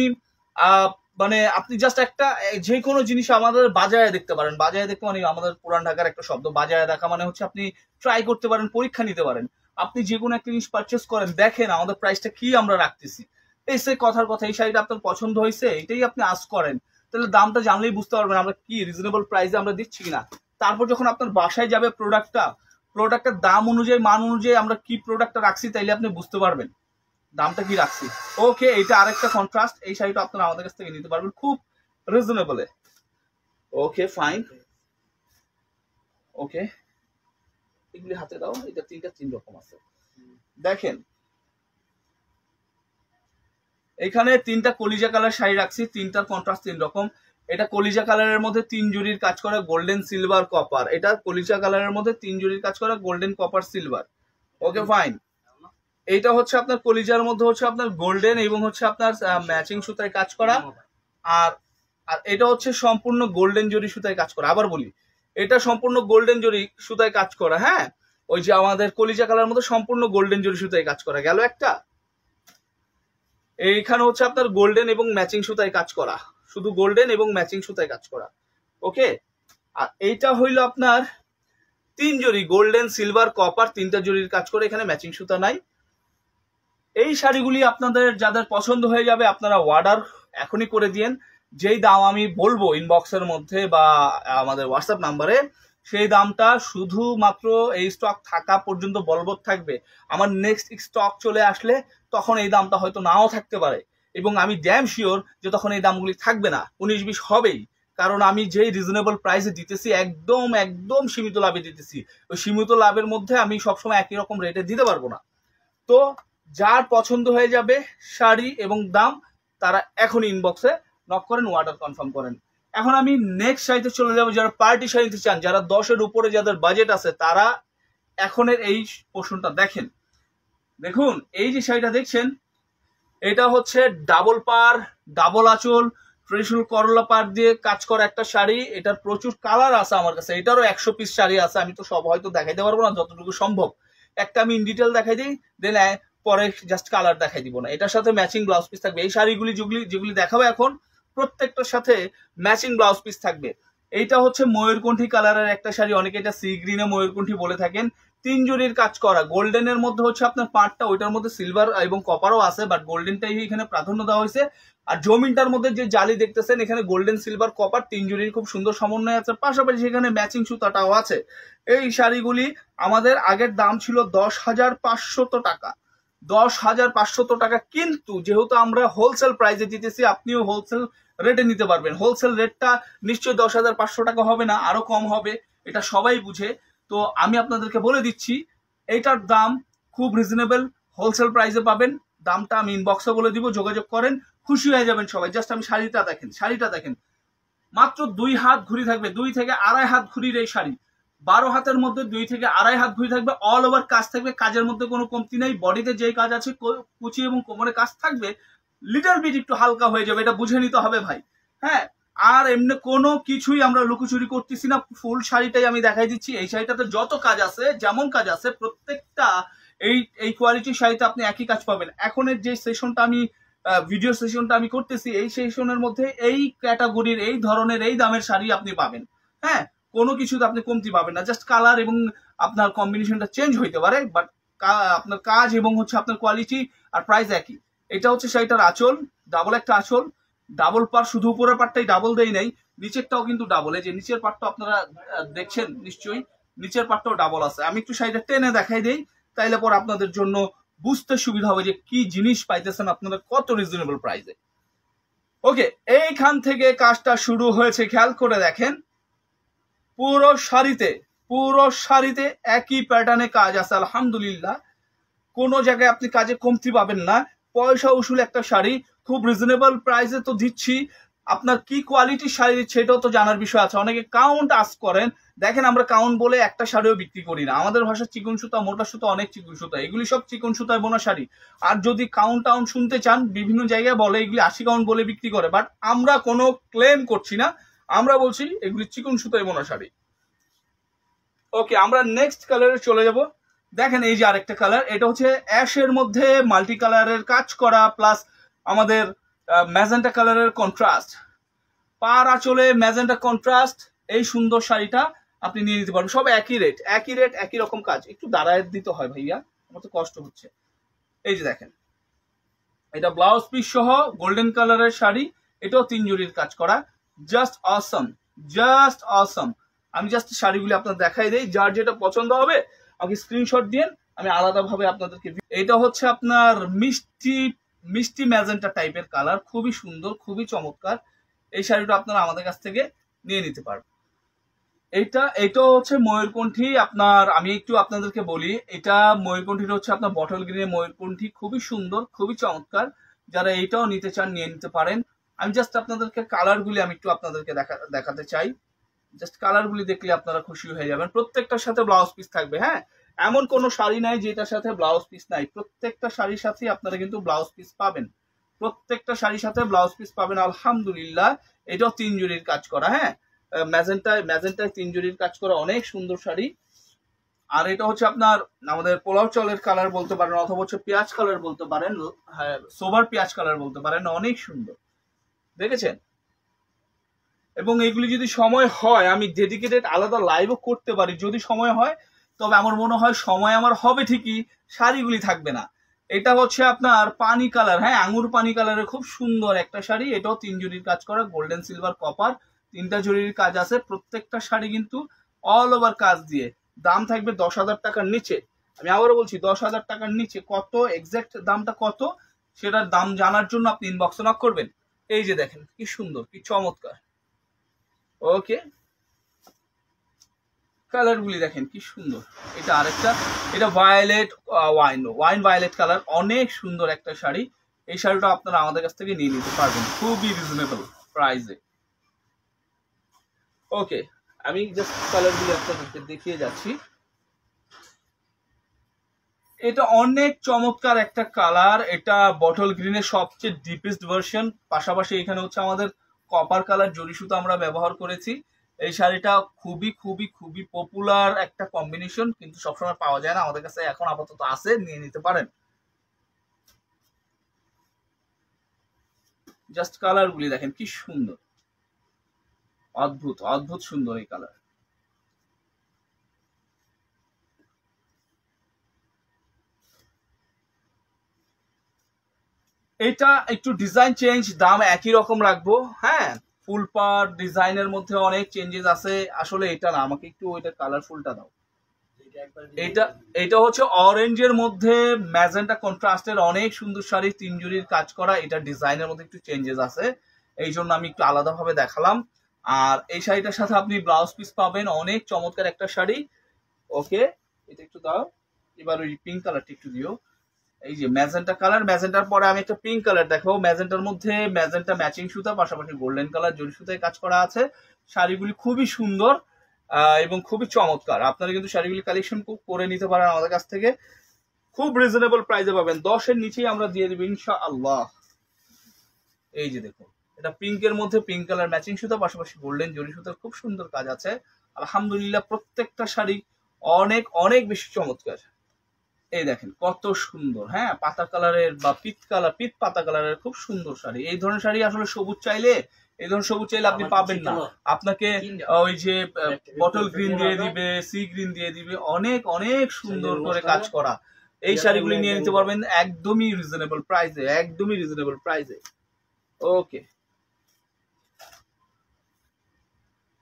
মানে আপনি জাস্ট একটা যে কোনো জিনিস আমাদের বাজারে দেখতে পারেন। বাজারে দেখতে মানে আমাদের পুরান ঢাকার একটা শব্দ, বাজারে দেখা মানে হচ্ছে আপনি ট্রাই করতে পারেন, পরীক্ষা নিতে পারেন। আপনি যে কোনো একটা জিনিস পারচেস করেন, দেখেন আমাদের প্রাইসটা কি আমরা রাখতেছি। এই সে কথার কথা, এই শাড়িটা আপনার পছন্দ হয়েছে, এটাই আপনি আস্ক করেন, তাহলে দামটা জানলেই বুঝতে পারবেন আমরা কি রিজনেবল প্রাইসে আমরা দিচ্ছি কিনা। তারপর যখন আপনার বাসায় যাবে প্রোডাক্টের দাম অনুযায়ী মান অনুযায়ী আমরা কি প্রোডাক্টটা রাখছি, তাইলে আপনি বুঝতে পারবেন দামটা কি রাখছি। ওকে, এটা আরেকটা কন্ট্রাস্ট। এই শাড়িটা আপনারা আমাদের কাছ থেকে নিতে পারবেন খুব রিজনেবলে। Okay fine. ওকে, এগুলি হাতে দাও, এটা তিন রকম আছে দেখেন। এখানে 3টা কলিজা কালার শাড়ি রাখছি, 3টার কন্ট্রাস্ট 3 রকম। এটা কলিজা কালারের মধ্যে 3 জরির কাজ করা গোল্ডেন সিলভার কপার। এটা কলিজা কালারের মধ্যে 3 জরির কাজ করা golden copper silver. Okay fine. এইটা হচ্ছে আপনার কলিজার মধ্যে হচ্ছে আপনার গোল্ডেন এবং হচ্ছে আপনার ম্যাচিং সুতায় কাজ করা। আর আর এটা হচ্ছে সম্পূর্ণ গোল্ডেন জরি সুতায় কাজ করা। আবার বলি, এটা সম্পূর্ণ গোল্ডেন জরি সুতায় কাজ করা। হ্যাঁ, ওই যে আমাদের কলিজা কালার মধ্যে সম্পূর্ণ গোল্ডেন জরি সুতায় কাজ করা গেল একটা। এইখানে হচ্ছে আপনার গোল্ডেন এবং ম্যাচিং সুতায় কাজ করা, শুধু গোল্ডেন এবং ম্যাচিং সুতায় কাজ করা। ওকে, আর এইটা হইল আপনার 3 জরি গোল্ডেন সিলভার কপার, 3টা জরির কাজ করে, এখানে ম্যাচিং সুতা নাই। এই শাড়িগুলি আপনাদের যাদের পছন্দ হয়ে যাবে আপনারা অর্ডার এখনই করে দিয়েন। যেই দাম আমি বলবো ইনবক্সের মধ্যে বা আমাদের হোয়াটসঅ্যাপ নাম্বারে, সেই দামটা শুধুমাত্র এই স্টক থাকা পর্যন্ত বলবৎ থাকবে। আমার নেক্সট স্টক চলে আসলে তখন এই দামটা হয়তো নাও থাকতে পারে, এবং আমি ড্যাম শিওর যে তখন এই দামগুলি থাকবে না, 19-20 হবেই। কারণ আমি যেই রিজনেবল প্রাইসে দিতেছি, একদম একদম সীমিত লাভে দিতেছি। ওই সীমিত লাভের মধ্যে আমি সবসময় একই রকম রেটে দিতে পারবো না। তো যার পছন্দ হয়ে যাবে শাড়ি এবং দাম, তারা এখনই ইনবক্সে নক করেন, অর্ডার কনফার্ম করেন। এখন আমি নেক্সট শাড়িতে চলে যাবো। যারা পার্টি শাড়ি নিতে চান, যারা 10-এর উপরে যাদের বাজেট আছে, তারা এখনের এই পোর্শনটা দেখেন। দেখুন, এই যে শাড়িটা দেখছেন, এটা হচ্ছে ডাবল পার, ডাবল আঁচল, ট্রেডিশনাল করলা পার দিয়ে কাজ করা একটা শাড়ি। এটার প্রচুর কালার আছে আমার কাছে, এটারও 100 পিস শাড়ি আছে। আমি তো সব হয়তো দেখাইতে পারবো না, যতটুকু সম্ভব একটা আমি ইন ডিটেল দেখাই দিই, দেন পরে জাস্ট কালার দেখাই দিব না। এটার সাথে ম্যাচিং ব্লাউজ পিস থাকবে। এই শাড়িগুলি যেগুলি দেখাবো এখন, প্রত্যেকটার সাথে ম্যাচিং ব্লাউজ পিস থাকবে। এইটা হচ্ছে ময়ূরকণ্ঠী কালারের একটা শাড়ি, অনেকে এটা সি গ্রিনে ময়ূরকণ্ঠী বলে থাকেন। 3 জরির কাজ করা, গোল্ডেনের মধ্যে হচ্ছে আপনার পার্টটা, ওইটার মধ্যে সিলভার এবং কপারও আছে, বাট গোল্ডেনটাই এখানে প্রাধান্য দেওয়া হয়েছে। আর জমিনটার মধ্যে যে জালি দেখতেছেন, এখানে গোল্ডেন সিলভার কপার 3 জরির খুব সুন্দর সমন্বয় আছে, পাশাপাশি সেখানে ম্যাচিং সুতাটাও আছে। এই শাড়িগুলি আমাদের আগের দাম ছিল 10,500 টাকা, 10,500 টাকা। কিন্তু যেহেতু আমরা হোলসেল প্রাইসে দিতেছি, আপনিও হোলসেল রেটে নিতে পারবেন। হোলসেল রেটটা নিশ্চয়ই 10,500 টাকা হবে না, আরো কম হবে, এটা সবাই বুঝে। তো আমি আপনাদেরকে বলে দিচ্ছি, এইটার দাম খুব রিজনেবল, হোলসেল প্রাইসে পাবেন। দামটা আমি ইনবক্সে বলে দিব, যোগাযোগ করেন, খুশি হয়ে যাবেন সবাই। জাস্ট আমি শাড়িটা দেখেন, মাত্র 2 হাত ঘুরি থাকবে, 2 থেকে আড়াই হাত ঘুরির এই শাড়ি। 12 হাতের মধ্যে 2 থেকে আড়াই হাত ঘুরি থাকবে, অল ওভার কাজ থাকবে, কাজের মধ্যে কোনো কমতি নেই। বডিতে যেই কাজ আছে, কুচি এবং কোমরে কাজ থাকবে, লিটল বিট একটু হালকা হয়ে যাবে, এটা বুঝে নিতে হবে ভাই। হ্যাঁ, আর এমনি কোনো কিছুই আমরা লুকোচুরি করতেছি না, ফুল শাড়িটাই আমি দেখাই দিচ্ছি। এই শাড়িটাতে যত কাজ আছে, যেমন কাজ আছে, প্রত্যেকটা এই কোয়ালিটির শাড়িতে আপনি একই কাজ পাবেন। এখনের যে সেশনটা আমি ভিডিও সেশনটা আমি করতেছি, এই সেশনের মধ্যে এই ক্যাটাগরির, এই ধরনের, এই দামের শাড়ি আপনি পাবেন। হ্যাঁ, কোনো কিছুতে আপনি কমতি পাবেন না, জাস্ট কালার এবং আপনার কম্বিনেশনটা চেঞ্জ হইতে পারে, বাট আপনার কাজ এবং হচ্ছে আপনার কোয়ালিটি আর প্রাইস একই। এটা হচ্ছে শাড়িটার আঁচল, ডাবল একটা আঁচল, ডাবল পার, শুধু উপরের পার্টটাই ডাবল দেই নাই, নিচেরটাও কিন্তু ডাবল। এই যে নিচের পার্টটা আপনারা দেখছেন নিশ্চয়ই, নিচের পার্টটাও ডাবল আছে। আমি একটু শাড়িটা টেনে দেখাই দেই, তাইলে পর আপনাদের জন্য বুঝতে সুবিধা হবে যে কি জিনিস পাইতেছেন আপনারা কত রিজনেবল প্রাইসে। ওকে, এইখান থেকে কাজটা শুরু হয়েছে, খেয়াল করে দেখেন। পুরো শাড়িতে একই প্যাটার্নে কাজ আছে আলহামদুলিল্লাহ। কোনো জায়গায় আপনি কাজে কমতি পাবেন না। পয়সা উসুল একটা শাড়ি, খুব রিজনেবল প্রাইসে তো দিচ্ছি। আপনার কি কোয়ালিটির শাড়ি দিচ্ছে এটাও তো জানার বিষয় আছে। অনেকে কাউন্ট আস্ক করেন, দেখেন আমরা কাউন্ট বলে একটা শাড়িও বিক্রি করি না। আমাদের ভাষা চিকন সুতা, মোটা সুতা, অনেক চিকন সুতা, এগুলি সব চিকন সুতায় বোনা শাড়ি। আর যদি কাউন্ট টাউন শুনতে চান, বিভিন্ন জায়গায় বলে এগুলি 80 কাউন্ট বলে বিক্রি করে, বাট আমরা কোনো ক্লেম করছি না, আমরা বলছি এগুলি চিকন সুতায় বোনা শাড়ি। ওকে, আমরা নেক্সট কালারে চলে যাব। দেখেন এই যে আরেকটা কালার, এটা হচ্ছে অ্যাশের মধ্যে মাল্টি কালারের কাজ করা, প্লাস আমাদের ম্যাজেন্টা কালারের কন্ট্রাস্ট, পার আঁচলে ম্যাজেন্টা কন্ট্রাস্ট। এই সুন্দর শাড়িটা আপনি নিয়ে নিতে পারবেন। সব একই রেট, একই রকম কাজ। একটু দাঁড়ায় দিতে হয় ভাইয়া, আমার তো কষ্ট হচ্ছে। এই যে দেখেন, এটা ব্লাউজ পিস সহ গোল্ডেন কালারের শাড়ি, এটাও 3 জরির কাজ করা। জাস্ট অসম। আমি জাস্ট শাড়িগুলি আপনার দেখাই দেই, যার যেটা পছন্দ হবে আমাকে স্ক্রিনশট দিয়ে আমি আলাদাভাবে আপনাদেরকে। এটা হচ্ছে আপনার মিষ্টি ম্যাজেন্টা টাইপের কালার, খুবই সুন্দর, খুবই চমৎকার। এই শাড়িটা আপনারা আমাদের কাছ থেকে নিয়ে নিতে পারবেন। এটা হচ্ছে ময়ূরকণ্ঠী। আপনার আমি একটু আপনাদেরকে বলি, এটা ময়ূরকণ্ঠীটা হচ্ছে আপনার বটল গ্রিনের ময়ূরকণ্ঠী, খুবই সুন্দর, খুবই চমৎকার। যারা এইটাও নিতে চান নিয়ে নিতে পারেন। আমি জাস্ট আপনাদেরকে কালারগুলি আমি একটু আপনাদেরকে দেখাতে চাই। জাস্ট কালারগুলি দেখলে আপনারা খুশি হয়ে যাবেন। প্রত্যেকটার সাথে ব্লাউজ পিস থাকবে। হ্যাঁ, এমন কোনো শাড়ি নাই যেটার সাথে ব্লাউজ পিস নাই। প্রত্যেকটা শাড়ির সাথে আপনারা কিন্তু ব্লাউজ পিস পাবেন, প্রত্যেকটা শাড়ির সাথে ব্লাউজ পিস পাবেন আলহামদুলিল্লাহ। এটাও 3 জরির কাজ করা। হ্যাঁ, ম্যাজেন্টায় 3 জরির কাজ করা, অনেক সুন্দর শাড়ি। আর এটা হচ্ছে আপনার আমাদের পোলাও চালের কালার বলতে পারেন, অথবা হচ্ছে পেঁয়াজ কালার বলতে পারেন, হ্যাঁ সোবার পেঁয়াজ কালার বলতে পারেন, অনেক সুন্দর দেখেছেন। এবং এগুলি যদি সময় হয় আমি ডেডিকেটেড আলাদা লাইভও করতে পারি, যদি সময় হয়। তবে আমার মনে হয় সময় আমার হবে ঠিকই, শাড়িগুলি থাকবে না। এটা হচ্ছে আপনার পানি কালার, হ্যাঁ আঙুর পানি কালারের খুব সুন্দর একটা শাড়ি। এটাও 3 জরির কাজ করা, গোল্ডেন সিলভার কপার 3টা জরির কাজ আছে। প্রত্যেকটা শাড়ি কিন্তু অল ওভার কাজ দিয়ে। দাম থাকবে 10,000 টাকার নিচে। আমি আবারও বলছি 10,000 টাকার নিচে। কত এক্সাক্ট দামটা কত সেটার দাম জানার জন্য আপনি ইনবক্সে নক করবেন। এই যে দেখেন কি সুন্দর, কি চমৎকার। ওকে, কালারগুলি দেখেন কি সুন্দর। এটা আরেকটা, এটা ওয়াইন ভায়োলেট কালার, অনেক সুন্দর একটা শাড়ি। এই শাড়িটা আপনারা আমাদের কাছ থেকে নিয়ে নিতে পারবেন খুবই রিজনেবল প্রাইসে। ওকে, আমি জাস্ট কালারগুলি আপনাদেরকে দেখিয়ে যাচ্ছি। এটা অনেক চমৎকার একটা কালার, এটা বটল গ্রিনের সবচেয়ে ডিপেস্ট ভার্সন। পাশাপাশি এখানে হচ্ছে আমাদের কপার কালার জরি সুতো আমরা ব্যবহার করেছি। এই শাড়িটা খুবই খুবই খুবই পপুলার একটা কম্বিনেশন, কিন্তু সবসময় পাওয়া যায় না। আমাদের কাছে এখন আপাতত আছে, নিয়ে নিতে পারেন। জাস্ট কালারগুলি দেখেন কি সুন্দর, অদ্ভুত সুন্দর এই কালার। এটা একটু ডিজাইন চেঞ্জ, দাম একই রকম রাখবো। হ্যাঁ, ফুল পার ডিজাইনের মধ্যে অনেক চেঞ্জেস আছে। আসলে এটা না, আমাকে একটু ওইটা কালারফুলটা দাও। এটা হচ্ছে অরেঞ্জের মধ্যে ম্যাজেন্টা কন্ট্রাস্টের অনেক সুন্দর শাড়ি, 3 জরির কাজ করা। এটা ডিজাইনের মধ্যে একটু চেঞ্জেস আছে, এই জন্য আমি একটু আলাদাভাবে দেখালাম। আর এই শাড়িটার সাথে আপনি ব্লাউজ পিস পাবেন, অনেক চমৎকার একটা শাড়ি। ওকে, এটা একটু দাও। এবার ওই পিঙ্ক কালারটা একটু দিও। এই যে ম্যাজেন্টা কালার, ম্যাজেন্টার পরে আমি একটা পিঙ্ক কালার দেখাবো। ম্যাজেন্টার মধ্যে ম্যাজেন্টা ম্যাচিং সুতা, পাশাপাশি গোল্ডেন কালার জরি সুতায় কাজ করা আছে। শাড়িগুলি খুবই সুন্দর এবং খুবই চমৎকার। আপনারা কিন্তু শাড়িগুলি কালেকশন করে নিতে পারেন আমাদের কাছ থেকে, খুব রিজনেবল প্রাইসে পাবেন। 10-এর নিচেই আমরা দিয়ে দেবো ইনশাআল্লাহ। এই যে দেখুন, এটা পিঙ্কের মধ্যে পিঙ্ক কালার ম্যাচিং সুতা, পাশাপাশি গোল্ডেন জরি সুতার খুব সুন্দর কাজ আছে। আলহামদুলিল্লাহ প্রত্যেকটা শাড়ি অনেক অনেক বেশি চমৎকার। এই দেখেন কত সুন্দর, হ্যাঁ পাতা কালারের বা পিত পাতা কালারের খুব সুন্দর শাড়ি। এই ধরনের শাড়ি আসলে সবুজ চাইলে, এই ধরনের সবুজ চাইলে আপনি পাবেন না, আপনাকে ওই যে বটল গ্রিন দিয়ে দিবে, সি গ্রিন দিয়ে দিবে, অনেক অনেক সুন্দর করে কাজ করা। এই শাড়িগুলি নিয়ে নিতে পারবেন একদমই রিজনেবল প্রাইসে, একদমই রিজনেবল প্রাইসে। ওকে,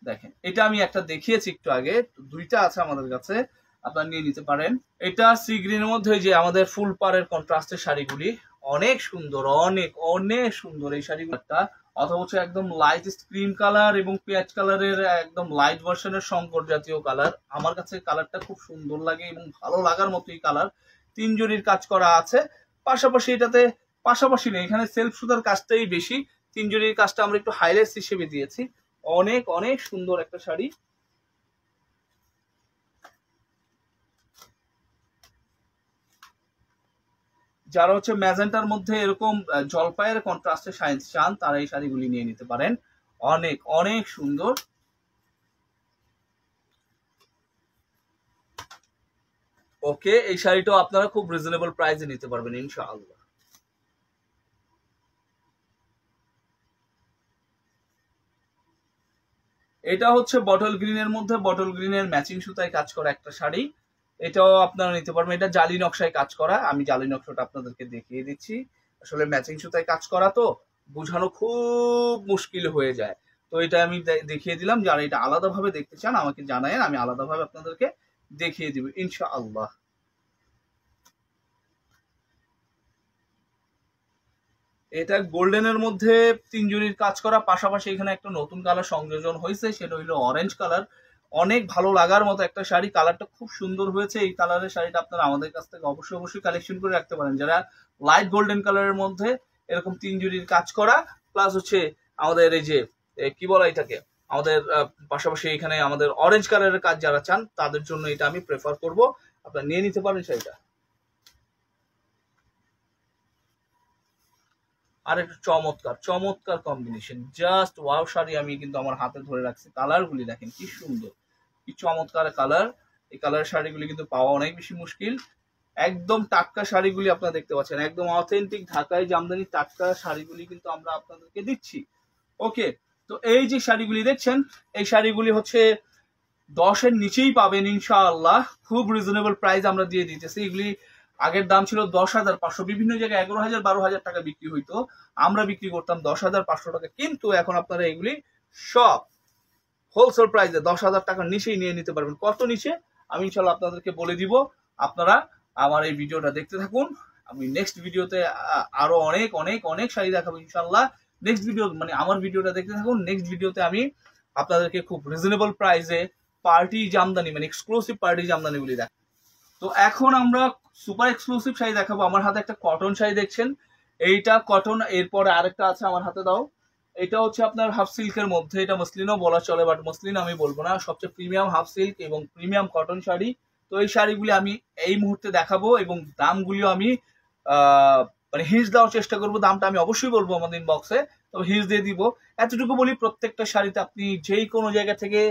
দেখেন এটা আমি একটা দেখিয়েছি একটু আগে, দুইটা আছে আমাদের কাছে, আপনারা নিয়ে নিতে পারেন। এটা সি গ্রিনের মধ্যে যে আমাদের ফুল পাড়ের কন্ট্রাস্টের শাড়িগুলি অনেক সুন্দর, অনেক অনেক সুন্দর এই শাড়িগুলোটা, অথবা হচ্ছে একদম লাইট ক্রিম কালার এবং পেঁয়াজ কালারের একদম লাইট ভার্সনের শঙ্কর জাতীয় কালার। আমার কাছে কালারটা খুব সুন্দর লাগে এবং ভালো লাগার মতোই কালার। 3 জরির কাজ করা আছে, পাশাপাশি এটাতে পাশাপাশি নেই, এখানে সেলফ সুতার কাজটাই বেশি। 3 জরির কাজটা আমরা একটু হাইলাইটস হিসেবে দিয়েছি। অনেক অনেক সুন্দর একটা শাড়ি। যারা হচ্ছে ম্যাজেন্টার মধ্যে এরকম জলপাইয়ের কন্ট্রাস্টে শাইন চান, তারা এই শাড়িগুলি নিয়ে নিতে পারেন, অনেক অনেক সুন্দর। ওকে, এই শাড়িটাও আপনারা খুব রিজনেবল প্রাইসে নিতে পারবেন ইনশাআল্লাহ। এটা হচ্ছে বটল গ্রিনের মধ্যে বটল গ্রিনের ম্যাচিং সুতায় কাজ করা একটা শাড়ি, এটাও আপনারা নিতে পারবেন। এটা জালি নকশায় কাজ করা, আমি জালি নকশাটা আপনাদেরকে দেখিয়ে দিচ্ছি। আসলে ম্যাচিং সুতায় কাজ করা তো বোঝানো খুব মুশকিল হয়ে যায়, তো এটা আমি দেখিয়ে দিলাম। যারা এটা আলাদাভাবে দেখতে চান আমাকে জানায়েন, আমি আলাদাভাবে আপনাদেরকে দেখিয়ে দিব ইনশাআল্লাহ। এটা গোল্ডেনের মধ্যে 3 জরির কাজ করা, পাশাপাশি এখানে একটা নতুন কালার সংযোজন হয়েছে, সেটা হইলো অরেঞ্জ কালার। অনেক ভালো লাগার মতো একটা শাড়ি, কালারটা খুব সুন্দর হয়েছে। এই কালারের শাড়িটা আপনারা আমাদের কাছ থেকে অবশ্যই অবশ্যই কালেকশন করে রাখতে পারেন। যারা লাইট গোল্ডেন কালারের মধ্যে এরকম 3 জরির কাজ করা, প্লাস হচ্ছে আমাদের এই যে কি বলা এটাকে, আমাদের পাশাপাশি এখানে আমাদের অরেঞ্জ কালারের কাজ যারা চান তাদের জন্য এটা আমি প্রেফার করব, আপনারা নিয়ে নিতে পারেন শাড়িটা। আর একটা চমৎকার চমৎকার কম্বিনেশন, জাস্ট ওয়াও শাড়ি। আমি কিন্তু আমার হাতে ধরে রাখছি, কালার গুলি দেখেন কি সুন্দর, কি চমৎকার কালার। এই কালার শাড়িগুলি কিন্তু পাওয়া অনেক বেশি মুশকিল। একদম টাটকা শাড়িগুলি আপনারা দেখতে পাচ্ছেন, একদম অথেন্টিক ঢাকায় জামদানি টাটকা শাড়িগুলি কিন্তু আমরা আপনাদেরকে দিচ্ছি। ওকে, তো এই যে শাড়িগুলি দেখছেন, এই শাড়িগুলি হচ্ছে 10-এর নিচেই পাবেন ইনশাআল্লাহ, খুব রিজনেবল প্রাইস আমরা দিয়ে দিতেছি। এগুলি আগের দাম ছিল 10,500, বিভিন্ন জায়গায় 11,000 12,000 টাকা বিক্রি হইতো, আমরা বিক্রি করতাম 10,500 টাকা। কিন্তু এখন আপনারা এগুলি সব হোলসেল প্রাইসে 10,000 টাকার নিচেই নিয়ে নিতে পারবেন। কত নিচে আমি ইনশাআল্লাহ আপনাদেরকে বলে দিব, আপনারা আমার এই ভিডিওটা দেখতে থাকুন। আমি নেক্সট ভিডিওতে আরো অনেক অনেক অনেক শাড়ি দেখাবো ইনশাআল্লাহ। নেক্সট ভিডিও মানে আমার ভিডিওটা দেখতে থাকুন, নেক্সট ভিডিওতে আমি আপনাদেরকে খুব রিজনেবল প্রাইসে পার্টি জামদানি মানে এক্সক্লুসিভ পার্টি জামদানিগুলি দেখ। তো এখন আমরা সুপার এক্সক্লুসিভ শাড়ি দেখাবো। আমার হাতে একটা কটন শাড়ি দেখছেন, এইটা কটন। এরপরে আরেকটা আছে আমার হাতে, দাও। এটা হচ্ছে আপনার হাফ সিল্কের মধ্যে, এটা মসলিনও বলা চলে, বাট মসলিন আমি বলবো না, সবচেয়ে প্রিমিয়াম হাফ সিল্ক এবং প্রিমিয়াম কটন শাড়ি। তো এই শাড়িগুলি আমি এই মুহূর্তে দেখাবো এবং দামগুলিও আমি মানে হিন্স দেওয়ার চেষ্টা করবো। দামটা আমি অবশ্যই বলবো আমাদের ইনবক্সে, তবে হিন্স দিয়ে দিব। এতটুকু বলি, প্রত্যেকটা শাড়িতে আপনি যেই কোনো জায়গা থেকে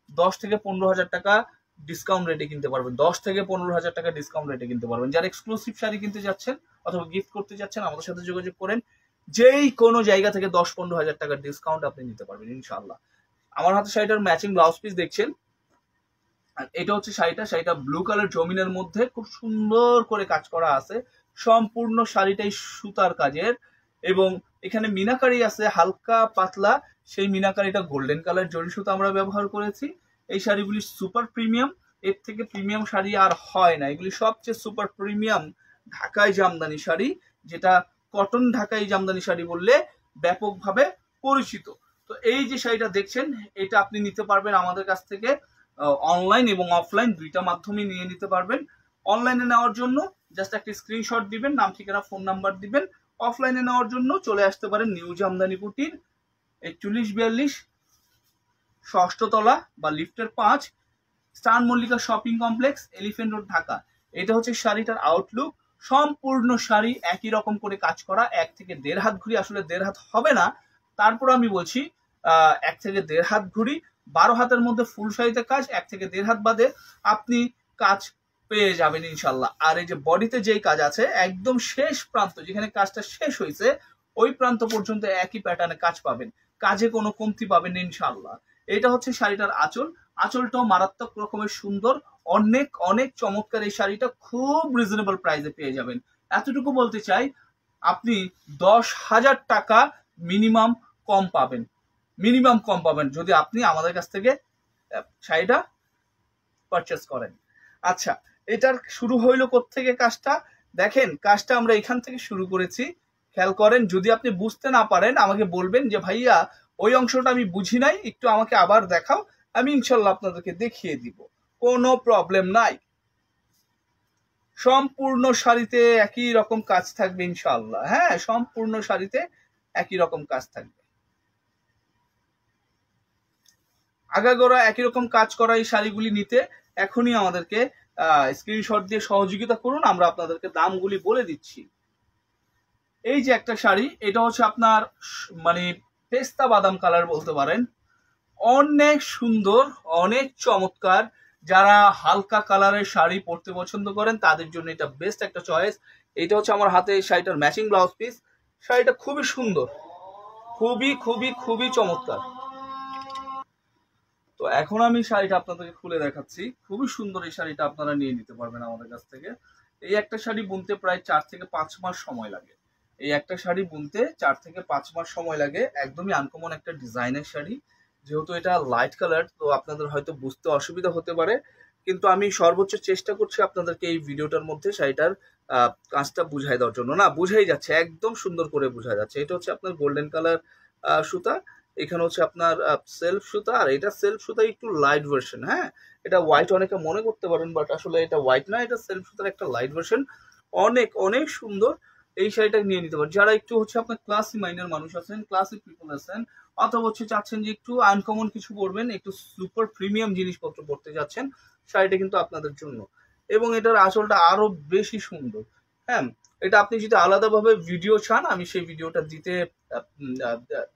10 থেকে 15,000 টাকা ডিসকাউন্ট রেটে কিনতে পারবেন, 10 থেকে 15,000 টাকা ডিসকাউন্ট রেটে কিনতে পারবেন। যারা এক্সক্লুসিভ শাড়ি কিনতে যাচ্ছেন অথবা গিফট করতে যাচ্ছেন, আমাদের সাথে যোগাযোগ করেন, যেই কোনো জায়গা থেকে 10-15,000 টাকার ডিসকাউন্ট আপনি নিতে পারবেন ইনশাআল্লাহ। আমার হাতে শাড়িটার ম্যাচিং ব্লাউজ পিস দেখছেন, আর এটা হচ্ছে শাড়িটা ব্লু কালার জমিনের মধ্যে খুব সুন্দর করে কাজ করা আছে। সম্পূর্ণ শাড়িটাই সুতার কাজের এবং এখানে মিনাকারি আছে হালকা পাতলা, সেই মিনাকারিটা গোল্ডেন কালার জরি সুতা আমরা ব্যবহার করেছি। এই শাড়িগুলি সুপার প্রিমিয়াম, এর থেকে প্রিমিয়াম শাড়ি আর হয় না। এগুলি সবচেয়ে সুপার প্রিমিয়াম ঢাকাই জামদানি শাড়ি, যেটা কটন ঢাকাই জামদানি শাড়ি বললে ব্যাপকভাবে পরিচিত। তো এই যে শাড়িটা দেখছেন, এটা আপনি নিতে পারবেন আমাদের কাছ থেকে অনলাইন এবং অফলাইন দুইটা মাধ্যমে নিয়ে নিতে পারবেন। অনলাইনে নেওয়ার জন্য জাস্ট একটা স্ক্রিনশট দিবেন, নাম ঠিকানা ফোন নাম্বার দিবেন। অফলাইনে নেওয়ার জন্য চলে আসতে পারেন নিউ জামদানি কুটির 4142 ষষ্ঠ তলা বা লিফটের 5, star Mallika shopping complex, elephant road, Dhaka. এটা হচ্ছে শাড়িটার আউটলুক। সম্পূর্ণ শাড়ি একই রকম করে কাজ করা, 1 থেকে 1.5 হাত ঘুরি, আসলে 1.5 হাত হবে না, তারপর আমি বলছি 1 থেকে 1.5 হাত ঘুড়ি, 12 হাতের মধ্যে ফুল শাড়িতে কাজ, 1 থেকে 1.5 হাত বাদে আপনি কাজ পেয়ে যাবেন ইনশাল্লাহ। আর এই যে বডিতে যেই কাজ আছে একদম শেষ প্রান্ত যেখানে কাজটা শেষ হয়েছে ওই প্রান্ত পর্যন্ত একই প্যাটার্নে কাজ পাবেন, কাজে কোনো কমতি পাবেন না ইনশাল্লাহ। এটা হচ্ছে শাড়িটার আঁচল, আঁচলটাও মারাত্মক রকমের সুন্দর, অনেক অনেক চমৎকার। এই শাড়িটা খুব রিজনেবল প্রাইসে পেয়ে যাবেন। এতটুকু বলতে চাই, আপনি 10,000 টাকা মিনিমাম কম পাবেন, মিনিমাম কম পাবেন যদি আপনি আমাদের কাছ থেকে শাড়িটা পারচেস করেন। আচ্ছা, এটার শুরু হইলো কোত্থেকে কাজটা? দেখেন কাজটা আমরা এখান থেকে শুরু করেছি, খেয়াল করেন। যদি আপনি বুঝতে না পারেন আমাকে বলবেন যে ভাইয়া ওই অংশটা আমি বুঝি নাই, একটু আমাকে আবার দেখাও, আমি ইনশাল্লাহ আপনাদেরকে দেখিয়ে দিব, কোনো প্রবলেম নাই। সম্পূর্ণ শাড়িতে একই রকম কাজ থাকবে ইনশাল্লাহ। হ্যাঁ, সম্পূর্ণ শাড়িতে একই রকম কাজ থাকবে, আগাগোড়া একই রকম কাজ করা এই শাড়িগুলি নিতে এখনই আমাদেরকে স্ক্রিনশট দিয়ে সহযোগিতা করুন, আমরা আপনাদেরকে দামগুলি বলে দিচ্ছি। এই যে একটা শাড়ি, এটা হচ্ছে আপনার মানে পেস্তা বাদাম কালার বলতে পারেন, অনেক সুন্দর, অনেক চমৎকার। যারা হালকা কালারের শাড়ি পরতে পছন্দ করেন তাদের জন্য এটা বেস্ট একটা চয়েস। এটা হচ্ছে আমার হাতে এই শাড়িটার ম্যাচিং ব্লাউজ পিস। শাড়িটা খুবই সুন্দর, খুবই খুবই খুবই চমৎকার। তো এখন আমি শাড়িটা আপনাদেরকে খুলে দেখাচ্ছি, খুবই সুন্দর। এই শাড়িটা আপনারা নিয়ে নিতে পারবেন আমাদের কাছ থেকে। এই একটা শাড়ি বুনতে প্রায় 4 থেকে 5 মাস সময় লাগে। এই একটা শাড়ি বুনতে 4 থেকে 5 মাস সময় লাগে। একদমই আনকমন একটা ডিজাইনের শাড়ি, যেহেতু এটা লাইট কালার তো আপনাদের হয়তো বুঝতে অসুবিধা হতে পারে, কিন্তু আমি সর্বোচ্চ চেষ্টা করছি আপনাদেরকে এই ভিডিওটার মধ্যে শাড়িটার কাজটা বুঝাই দেওয়ার জন্য। না, বুঝাই যাচ্ছে, একদম সুন্দর করে বোঝা যাচ্ছে। এটা হচ্ছে আপনার গোল্ডেন কালার সুতা, এখানে হচ্ছে আপনার সেলফ সুতা, আর এটা সেলফ সুতা একটু লাইট ভার্সন। হ্যাঁ, এটা হোয়াইট অনেকে মনে করতে পারেন, বাট আসলে এটা হোয়াইট না, এটা সেলফ সুতার একটা লাইট ভার্সন। অনেক অনেক সুন্দর। এই শাড়িটা নিয়ে নিতে পারেন যারা একটু হচ্ছে আপনার ক্লাসি মাইন্ডের মানুষ আছেন, ক্লাসি পিপল আছেন, অথবা হচ্ছে চাচ্ছেন যে একটু আনকমন কিছু পরবেন, একটু সুপার প্রিমিয়াম জিনিসপত্র পরতে যাচ্ছেন, শাড়িটা কিন্তু আপনাদের জন্য। এবং এটার আঁচলটা আরো বেশি সুন্দর। হ্যাঁ, এটা আপনি যদি আলাদাভাবে ভিডিও চান আমি সেই ভিডিওটা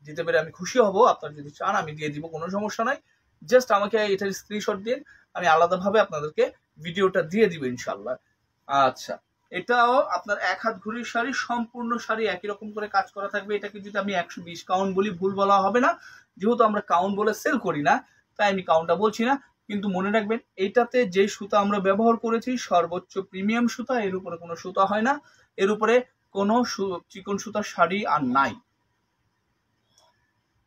দিতে পেরে আমি খুশি হব। আপনার যদি চান আমি দিয়ে দিব, কোনো সমস্যা নাই। জাস্ট আমাকে এটার স্ক্রিনশট দিন, আমি আলাদাভাবে আপনাদেরকে ভিডিওটা দিয়ে দিব ইনশাল্লাহ। আচ্ছা, এটাও আপনার 1 হাত ঘুড়ির শাড়ি, সম্পূর্ণ শাড়ি একই রকম করে কাজ করা থাকবে। এটাকে যদি আমি 120 কাউন্ট বলি ভুল বলা হবে না, যেহেতু আমরা কাউন্ট বলে সেল করি না তাই আমি কাউন্টটা বলছি না। কিন্তু মনে রাখবেন এটাতে যে সুতা আমরা ব্যবহার করেছি সর্বোচ্চ প্রিমিয়াম সুতা, এর উপরে কোনো সুতা হয় না, এর উপরে কোনো চিকন সুতার শাড়ি আর নাই।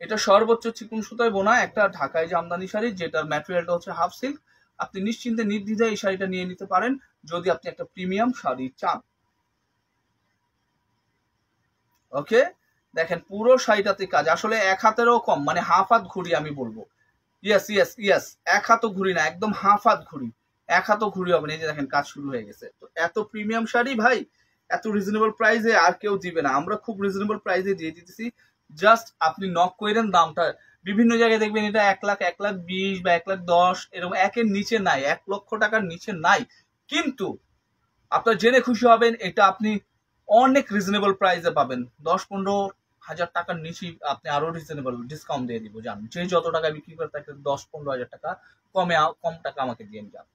এটা সর্বোচ্চ চিকন সুতায় বোনা একটা ঢাকায় জামদানি শাড়ি, যেটার ম্যাটেরিয়ালটা হচ্ছে হাফ সিল্ক। আপনি নিশ্চিন্তে নির্দ্বিধায় এই শাড়িটা নিয়ে নিতে পারেন যদি আপনি একটা প্রিমিয়াম শাড়ি চান। ওকে, দেখেন পুরো শাড়িটাতে কাজ, আসলে 1 হাতেরও কম, মানে হাফ হাত ঘুড়ি আমি বলবো। ইয়েস ইয়েস ইয়েস, 1 হাতও ঘুড়ি না, একদম হাফ হাত ঘুড়ি, 1 হাতও ঘুড়ি হবে না। এই যে দেখেন কাজ শুরু হয়ে গেছে। তো এত প্রিমিয়াম শাড়ি ভাই এত রিজনেবল প্রাইসে আর কেউ দিবে না, আমরা খুব রিজনেবল প্রাইসে দিয়ে দিতেছি। জাস্ট আপনি নক করেন, দামটা বিভিন্ন জায়গায় দেখবেন এটা 1 লাখ, 1,20,000 বা 1,10,000 এরকম, 1-এর নিচে নাই, 1 লক্ষ টাকার নিচে নাই। কিন্তু আপনার জেনে খুশি হবেন এটা আপনি অনেক রিজনেবল প্রাইসে পাবেন। 10-15 হাজার টাকার নিচে আপনি আরো রিজনেবল ডিসকাউন্ট দিয়ে দিব। জান যে যত টাকা বিক্রি করে তাকে 10-15 হাজার টাকা কম টাকা আমাকে দিয়ে যান।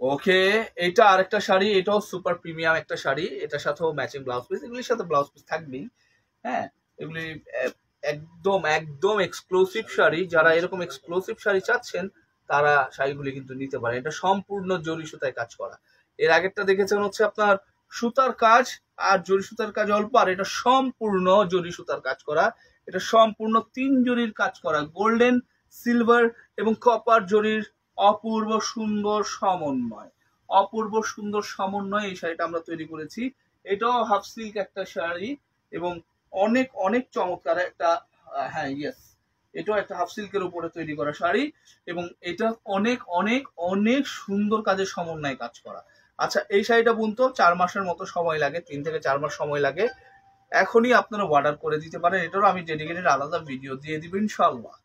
ওকে, এটা আরেকটা শাড়ি, এটাও সুপার প্রিমিয়াম একটা শাড়ি, এটার সাথেও ম্যাচিং ব্লাউজ পিস, এগুলির সাথে ব্লাউজ পিস থাকবেই। হ্যাঁ, এগুলি একদম একদম এক্সক্লুসিভ শাড়ি, যারা এরকম এক্সক্লুসিভ শাড়ি চাচ্ছেন তারা শাড়িগুলি কিন্তু নিতে পারে। এটা সম্পূর্ণ জরি সুতায় কাজ করা। এর আগেরটা দেখেছেন হচ্ছে আপনার সুতার কাজ, আর জরি সুতার কাজ অল্প, আর এটা সম্পূর্ণ জরি সুতার কাজ করা। এটা সম্পূর্ণ 3 জরির কাজ করা, গোল্ডেন, সিলভার এবং কপার জরির অপূর্ব সুন্দর সমন্বয়, অপূর্ব সুন্দর সমন্বয় এই শাড়িটা আমরা তৈরি করেছি। এটাও হাফ সিল্ক একটা শাড়ি এবং অনেক অনেক চমৎকার একটা, হ্যাঁ ইয়েস, এটাও একটা হাফ সিল্কের উপরে তৈরি করা শাড়ি এবং এটা অনেক অনেক অনেক সুন্দর কাজের সমন্বয়ে কাজ করা। আচ্ছা, এই শাড়িটা বুনতে 4 মাসের মতো সময় লাগে, 3 থেকে 4 মাস সময় লাগে। এখনই আপনারা অর্ডার করে দিতে পারেন, এটারও আমি ডেডিকেটেড আলাদা ভিডিও দিয়ে দিব ইনশাল্লাহ।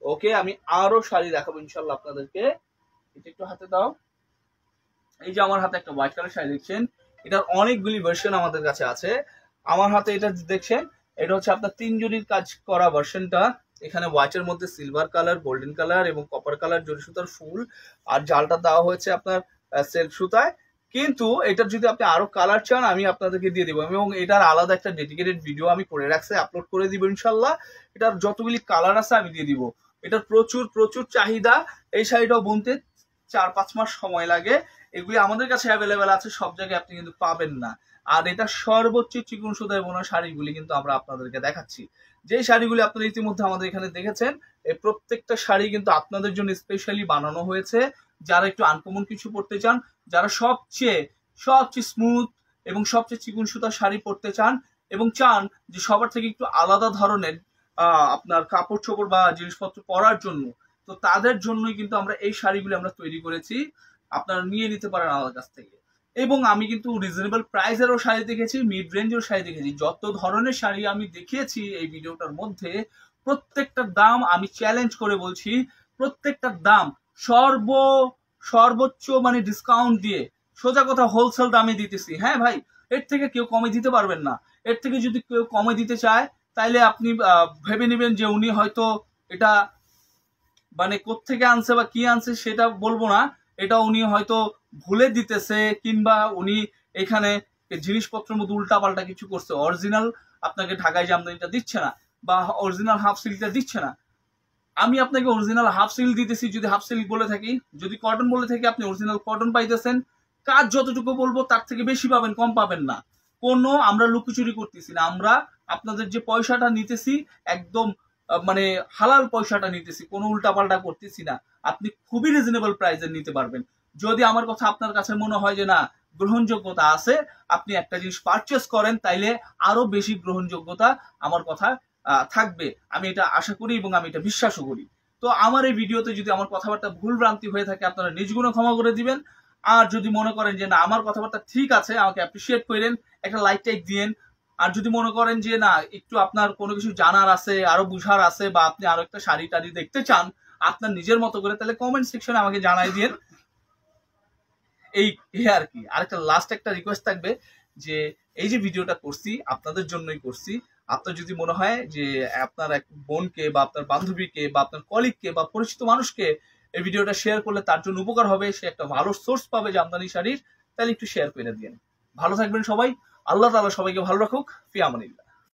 ওকে, আমি আরো শাড়ি দেখাবো ইনশাল্লাহ আপনাদেরকে। এটা একটু হাতে দাও। এই যে আমার হাতে একটা হোয়াইট কালার শাড়ি দেখছেন, এটার অনেকগুলি ভার্সন আমাদের কাছে আছে। আমার হাতে এটা দেখছেন, এটা হচ্ছে আপনার 3 জরির কাজ করা ভার্সনটা। এখানে হোয়াইটের মধ্যে সিলভার কালার, গোল্ডেন কালার এবং কপার কালার জরি সুতার ফুল, আর জালটা দেওয়া হয়েছে আপনার সেলফ সুতায়। কিন্তু এটার যদি আপনি আরো কালার চান আমি আপনাদেরকে দিয়ে দিব, এবং এটার আলাদা একটা ডেডিকেটেড ভিডিও আমি করে রাখছি, আপলোড করে দিব ইনশাল্লাহ। এটার যতগুলি কালার আছে আমি দিয়ে দিব। এটার প্রচুর প্রচুর চাহিদা। এই শাড়িটাও বুনতে 4-5 মাস সময় লাগে। এগুলি আমাদের কাছে অ্যাভেলেবেল আছে, সব জায়গায় আপনি কিন্তু পাবেন না। আর এটা সর্বোচ্চ চিকন সুতায় বোনা শাড়িগুলি কিন্তু আমরা আপনাদেরকে দেখাচ্ছি। যে শাড়িগুলি আপনারা ইতিমধ্যে আমাদের এখানে দেখেছেন, এই প্রত্যেকটা শাড়ি কিন্তু আপনাদের জন্য স্পেশালি বানানো হয়েছে। যারা একটু আনকমন কিছু পড়তে চান, যারা সবচেয়ে স্মুথ এবং সবচেয়ে চিকন সুতার শাড়ি পরতে চান, এবং চান যে সবার থেকে একটু আলাদা ধরনের আপনার কাপড় চোপড় বা জিনিসপত্র পরার জন্য, তো তাদের জন্যই কিন্তু আমরা এই শাড়িগুলি আমরা তৈরি করেছি। আপনারা নিয়ে নিতে পারেন আমাদের কাছ থেকে। এবং আমি কিন্তু রিজনেবল প্রাইসেরও শাড়ি দেখেছি, মিড রেঞ্জেরও শাড়ি দেখেছি। যত ধরনের শাড়ি আমি দেখিয়েছি এই ভিডিওটার মধ্যে, প্রত্যেকটার দাম আমি চ্যালেঞ্জ করে বলছি, প্রত্যেকটার দাম সর্বোচ্চ মানে ডিসকাউন্ট দিয়ে, সোজা কথা হোলসেল দামে দিতেছি। হ্যাঁ ভাই, এর থেকে কেউ কমে দিতে পারবেন না। এর থেকে যদি কেউ কমে দিতে চায় তাইলে আপনি ভেবে নেবেন যে উনি হয়তো এটা মানে কোত্থেকে আনছে বা কি আনছে সেটা বলবো না, এটা উনি হয়তো ভুলে দিতেছে, কিংবা উনি এখানে জিনিসপত্রের মধ্যে উল্টাপাল্টা কিছু করছে। অরিজিনাল আপনাকে ঢাকায় জামদানিটা দিচ্ছে না, বা অরিজিনাল হাফ সিল্কটা দিচ্ছে না। আমি আপনাকে অরিজিনাল হাফ সিল্ক দিতেছি যদি হাফ সিল্ক বলে থাকি, যদি কটন বলে থাকি আপনি অরিজিনাল কটন পাইতেছেন। কাজ যতটুকু বলবো তার থেকে বেশি পাবেন, কম পাবেন না। কোনো আমরা লুকোচুরি করতেছি না, আমরা আপনাদের যে পয়সাটা নিতেছি একদম মানে হালাল পয়সাটা নিতেছি, কোনো উল্টাপাল্টা করতেছি না। আপনি খুবই রিজনেবল প্রাইসে নিতে পারবেন। যদি আমার কথা আপনার কাছে মনে হয় যে না গ্রহণযোগ্যতা আছে, আপনি একটা জিনিস পারচেস করেন, তাইলে আরো বেশি গ্রহণযোগ্যতা আমার কথা থাকবে। আমি এটা আশা করি এবং আমি এটা বিশ্বাসও করি। তো আমার এই ভিডিওতে যদি আমার কথাবার্তা ভুল ভ্রান্তি হয়ে থাকে আপনারা নিজ গুণে ক্ষমা করে দিবেন। আর যদি মনে করেন যে না আমার কথাবার্তা ঠিক আছে, আমাকে অ্যাপ্রিসিয়েট করেন, একটা লাইক টাইক দিয়েন। আর যদি মনে করেন যে না একটু আপনার কোনো কিছু জানার আছে, আরো বুঝার আছে, বা আপনি আরো একটা শাড়ি টাড়ি দেখতে চান আপনার নিজের মতো করে, তাহলে কমেন্ট সেকশনে আমাকে জানাই দিন। এই আর কি। আরেকটা লাস্ট একটা রিকোয়েস্ট থাকবে, যে এই যে ভিডিওটা করছি আপনাদের জন্যই করছি। আপনার যদি মনে হয় যে আপনার এক বোনকে বা আপনার বান্ধবীকে বা আপনার কলিগকে বা পরিচিত মানুষকে এই ভিডিওটা শেয়ার করলে তার জন্য উপকার হবে, সে একটা ভালো সোর্স পাবে জামদানি শাড়ির, তাহলে একটু শেয়ার করে দিন। ভালো থাকবেন সবাই, আল্লাহ তাআলা সবাইকে ভালো রাখুক। ফি আমানিল্লাহ।